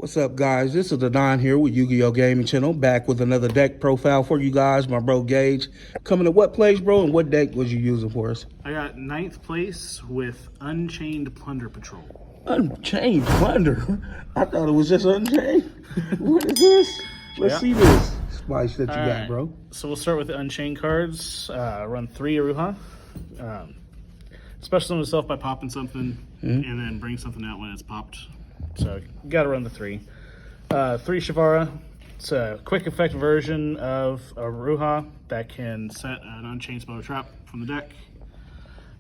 What's up, guys? This is the Don here with Yugioh Gaming Channel, back with another deck profile for you guys. My bro Gage coming to what place, bro, and what deck was you using for us? I got 9th place with Unchained-Plunder Patrol. Unchained-Plunder? I thought it was just Unchained. What is this? Let's see this spice that you got, bro. So we'll start with the Unchained cards. Run 3 Aruha. Special summon itself by popping something, and then bring something out when it's popped. So you got to run the 3. 3 Shavara. It's a quick effect version of Aruha that can set an Unchained spell or trap from the deck.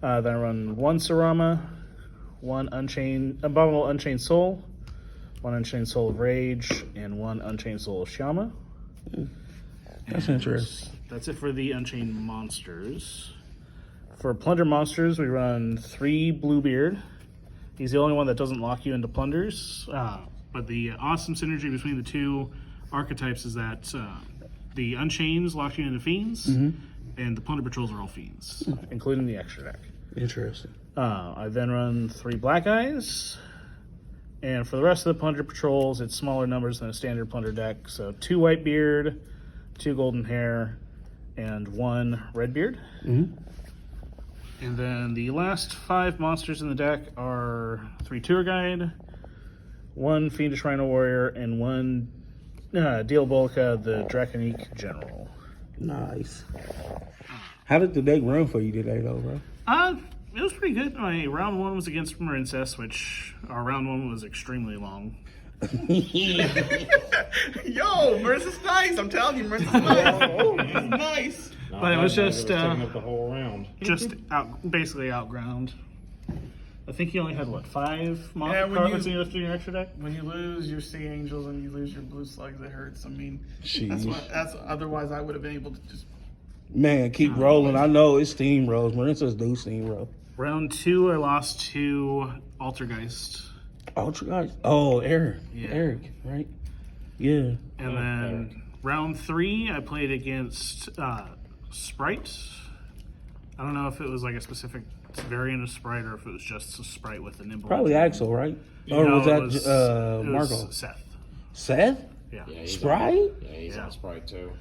Then I run 1 Sarama, 1 Abominable Unchained Soul, 1 Unchained Soul of Rage, and 1 Unchained Soul of Shama. That's interesting. That's it for the Unchained monsters. For Plunder monsters, we run 3 Bluebeard. He's the only one that doesn't lock you into plunders. But the awesome synergy between the two archetypes is that the Unchains lock you into fiends, and the Plunder patrols are all fiends, including the extra deck. Interesting. I then run 3 Black Eyes. And for the rest of the Plunder patrols, it's smaller numbers than a standard Plunder deck. So 2 Whitebeard, 2 Golden Hair, and 1 Redbeard. And then the last 5 monsters in the deck are 3 Tour Guide, 1 Fiendish Rhino Warrior, and 1 Diabolica, the Draconique General. Nice. How did the deck run for you today, though, bro? It was pretty good. Round 1 was against Marincess, which our round 1 was extremely long. Yo, Marissa's nice. I'm telling you, Marissa's nice. Nice. But it was just taking up the whole round. Just basically outground. I think he only had what, 5 when cards in your extra deck. When you lose your Sea Angels and you lose your Blue Slugs, it hurts. I mean, that's otherwise I would have been able to just. Man, keep rolling. I know it's steamrolls. Marincess do steamroll. Round 2, I lost to Altergeist. Ultra, oh, Eric. Yeah. Eric, right? Yeah. And then round 3, I played against Sprite. I don't know if it was like a specific variant of Sprite or if it was just a Sprite with a nimble. Probably Axel, right? Or was that Marco? Seth. Seth? Yeah. Sprite? Yeah, he's on Sprite too.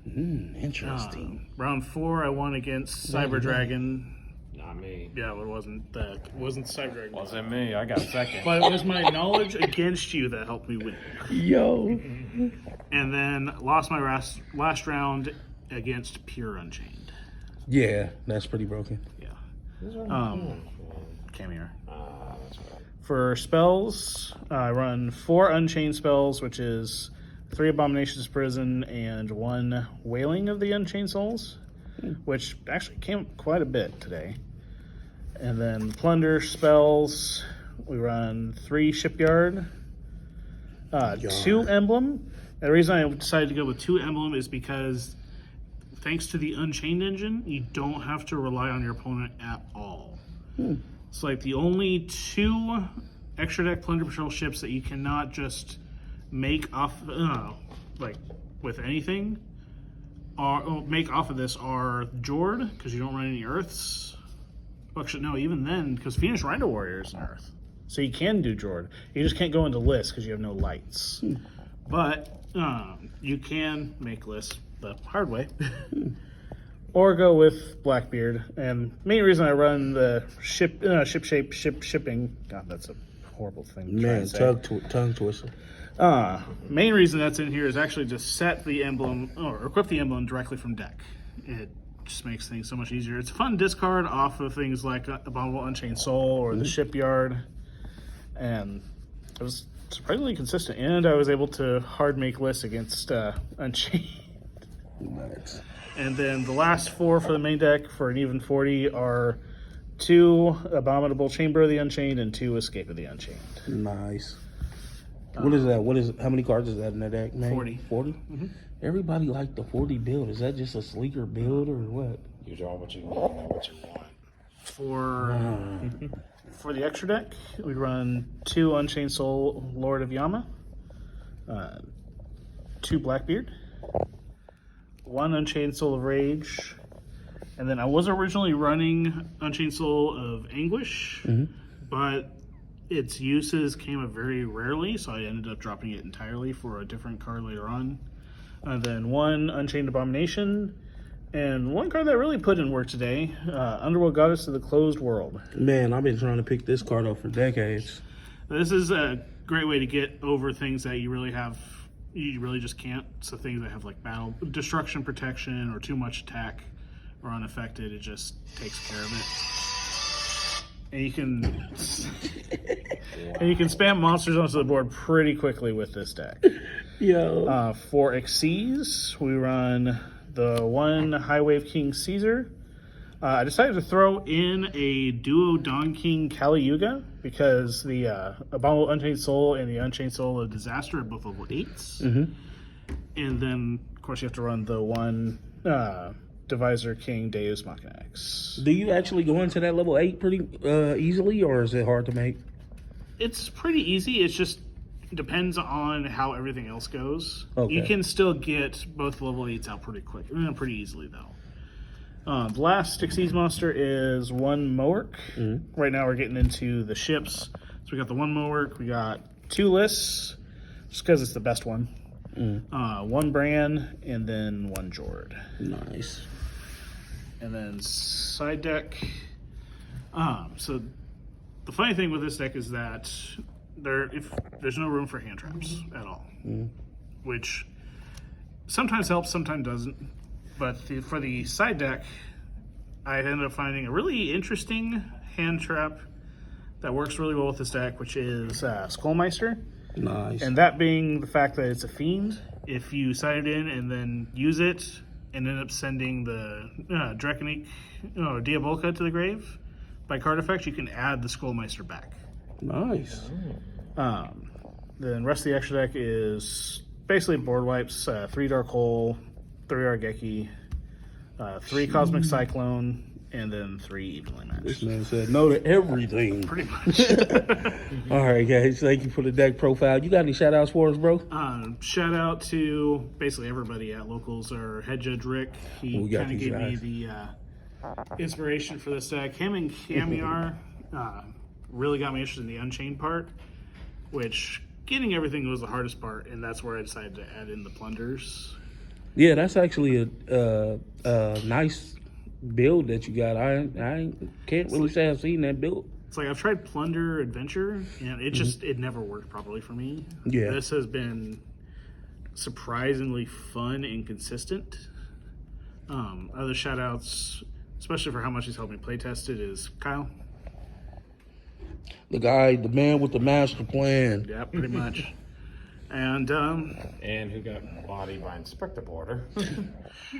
Interesting. Round 4, I won against Cyber Dragon. Not me. Yeah, it wasn't that. It wasn't Cyber Dragon. Wasn't me. I got second. But it was my knowledge against you that helped me win. Yo. And then lost my last round against Pure Unchained. Yeah, that's pretty broken. Yeah. Come here. That's right. For spells, I run 4 Unchained spells, which is 3 Abominations of Prison and 1 Wailing of the Unchained Souls, which actually came up quite a bit today. And then Plunder spells, we run 3 Shipyard, 2 Emblem. And the reason I decided to go with 2 Emblem is because thanks to the Unchained engine, you don't have to rely on your opponent at all. It's like the only 2 extra deck Plunder Patrol ships that you cannot just make off, like with anything, make off of this are Jord, because you don't run any Earths. Actually, no, even then, because Fiendish Rhino Warrior is an Earth. So you can do Jord. You just can't go into lists because you have no lights. But you can make lists the hard way. Or go with Blackbeard. And main reason I run the shipping. God, that's a horrible thing to try to say. Tongue twister. Main reason that's in here is actually to set the emblem or equip the emblem directly from deck. It just makes things so much easier. It's a fun discard off of things like Abominable Unchained Soul or the Shipyard, and it was surprisingly consistent. And I was able to hard make lists against Unchained. Nice. And then the last 4 for the main deck for an even 40 are 2 Abominable Chamber of the Unchained and 2 Escape of the Unchained. Nice. What is that? How many cards is that in that deck, man? 40. 40? Everybody liked the 40 build. Is that just a sleeker build or what? You draw what you want, what you want. For the extra deck, we run 2 Unchained Soul Lord of Yama, 2 Blackbeard, 1 Unchained Soul of Rage, and then I was originally running Unchained Soul of Anguish, but its uses came up very rarely, so I ended up dropping it entirely for a different card later on. Then 1 Unchained Abomination, and 1 card that really put in work today, Underworld Goddess of the Closed World. Man, I've been trying to pick this card up for decades. This is a great way to get over things that you really just can't. So things that have like battle, destruction, protection, or too much attack or unaffected, it just takes care of it. And you can spam monsters onto the board pretty quickly with this deck. Yo. For Xyz, we run the 1 High Wave King Caesar. I decided to throw in a duo Don King Kali Yuga because the Abominable Unchained Soul and the Unchained Soul of Disaster are both level 8s. Mm-hmm. And then, of course, you have to run the 1 Divisor King Deus Machina X. Do you actually go into that level 8 pretty easily, or is it hard to make? It's pretty easy. It just depends on how everything else goes. Okay. You can still get both level 8s out pretty quick. Pretty easily, though. The last Xyz monster is 1 Moark. Mm-hmm. Right now we're getting into the ships. So we got the 1 Moark, we got 2 lists, just because it's the best one. 1 Bran, and then 1 Jord. Nice. And then side deck. So the funny thing with this deck is that there's no room for hand traps at all, which sometimes helps, sometimes doesn't. But for the side deck, I ended up finding a really interesting hand trap that works really well with this deck, which is Skullmeister. Nice. And that being the fact that it's a fiend, if you side it in and then use it and end up sending the Draconic Diabolca to the grave by card effect, you can add the Skullmeister back. Nice. Then rest of the extra deck is basically board wipes, 3 Dark Hole, 3 Argeki, 3 Cosmic Cyclone, and then 3 Evenly Matched. This man said no to everything. Pretty much. All right, guys. Thank you for the deck profile. You got any shout outs for us, bro? Shout out to basically everybody at Locals, or Head Judge Rick. He kind of gave me the inspiration for this deck. Him and Kamiar really got me interested in the Unchained part, which getting everything was the hardest part, and that's where I decided to add in the plunders. Yeah, that's actually a nice build that you got. I can't really say I've seen that build. It's like I've tried Plunder Adventure, and it just it never worked properly for me. Yeah. This has been surprisingly fun and consistent. Other shout outs, especially for how much he's helped me play test it, is Kyle. The man with the master plan. Yeah, pretty much. And who got bodied by Inspector Border.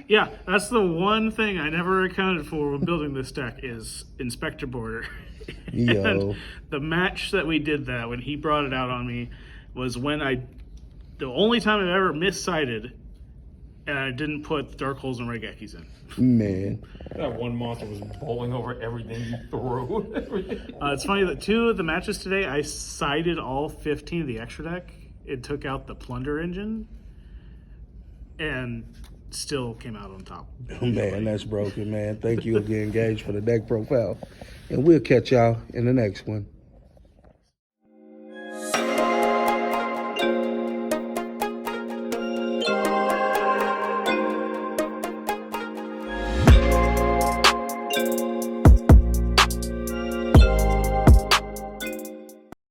yeah, that's the one thing I never accounted for when building this deck is Inspector Border. Yo. And the match that we did that when he brought it out on me was when the only time I've ever missighted and I didn't put Dark Holes and Regekis in. Man. That one monster was bowling over everything you threw. It's funny that 2 of the matches today, I sided all 15 of the extra deck. It took out the Plunder engine and still came out on top. Man, that's broken, man. Thank you again, Gage, for the deck profile. And we'll catch y'all in the next one.